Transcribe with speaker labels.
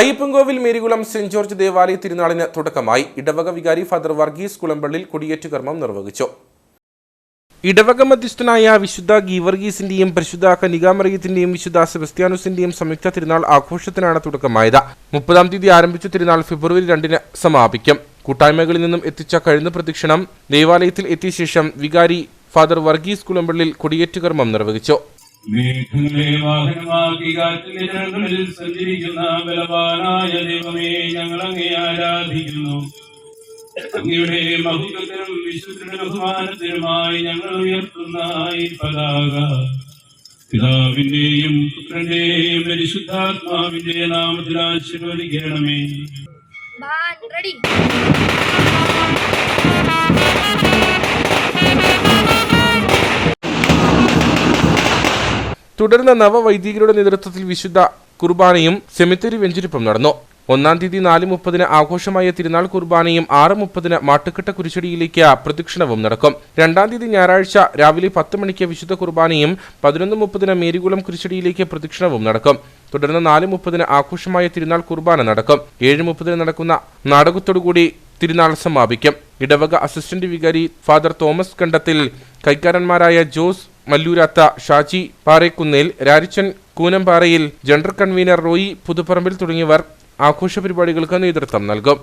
Speaker 1: Ayyappancoil Marykulam saint George ദേവാലയ തിരുനാളിന് തുടക്കമായി. ഇടവക വികാരി ഫാദർ വർഗീസ് കുളമ്പള്ളിൽ കൊടിയേറ്റ് കർമ്മം നിർവഹിച്ചു. ഇടവക മധ്യസ്ഥനായ വിശുദ്ധ ഗീവർഗീസിന്റെയും പരിശുദ്ധ കനികാമറിയത്തിന്റെയും വിശുദ്ധ സെബസ്ത്യാനോസിന്റെയും സംയുക്ത തിരുനാൾ ആഘോഷത്തിനാണ് തുടക്കമായത്. 30-ാം തീയതി ആരംഭിച്ച തിരുനാൾ ഫെബ്രുവരി 2-ന് സമാപിക്കും. കൂട്ടായ്മകളിൽ നിന്നും എത്തിച്ച കഴുന്ന് പ്രദക്ഷിണം ദേവാലയത്തിൽ എത്തിയ ശേഷം വികാരി ഫാദർ വർഗീസ് കുളമ്പള്ളിൽ കൊടിയേറ്റ് കർമ്മം നിർവഹിച്ചു.
Speaker 2: മേഘങ്ങളെ വാഹനമാക്കി കാറ്റിലെ ജനങ്ങളിൽ സഞ്ചരിക്കുന്ന ബലവാനായ ദൈവമേ, ഞങ്ങൾ അങ്ങേ ആരാധിക്കുന്നു. അങ്ങയുടെ മഹത്വത്തിനും വിശുദ്ധിയുടെ ബഹുമാനത്തിനുമായി ഞങ്ങൾ ഉയർത്തുന്ന ഈ പതാക പിതാവിന്റെയും പുത്രന്റെയും പരിശുദ്ധാത്മാവിന്റെ നാമത്തിൽ ആശീർവദിക്കണമേ.
Speaker 1: തുടർന്ന് നവവൈദികരുടെ നേതൃത്വത്തിൽ വിശുദ്ധ കുർബാനയും സെമിത്തേരി വെഞ്ചരിപ്പും നടന്നു. 1-ാം തീയതി 4:30-ന് ആഘോഷമായ തിരുനാൾ കുർബാനയും 6:30-ന് മാട്ടുക്കെട്ട കുരിശടിയിലേക്ക് പ്രദക്ഷിണവും നടക്കും. 2-ാം തീയതി ഞായറാഴ്ച രാവിലെ 10 മണിക്ക് വിശുദ്ധ കുർബാനയും 11:30-ന് മേരികുളം കുരിശടിയിലേക്ക് പ്രദക്ഷിണവും നടക്കും. തുടർന്ന് 4:30-ന് ആഘോഷമായ തിരുനാൾ കുർബാന നടക്കും. 7:30-ന് നടക്കുന്ന നാടകത്തോടുകൂടി തിരുനാൾ സമാപിക്കും. ഇടവക അസിസ്റ്റന്റ് വികാരി ഫാദർ തോമസ് കണ്ടത്തിൽ, കൈക്കാരന്മാരായ ജോസ് മല്ലൂരാത്ത, ഷാജി പാറേക്കുന്നേൽ, രാരിച്ചൻ കൂനമ്പാറയിൽ, ജനറൽ കൺവീനർ റോയി പുതുപ്പറമ്പിൽ തുടങ്ങിയവർ ആഘോഷ പരിപാടികൾക്ക് നേതൃത്വം നൽകും.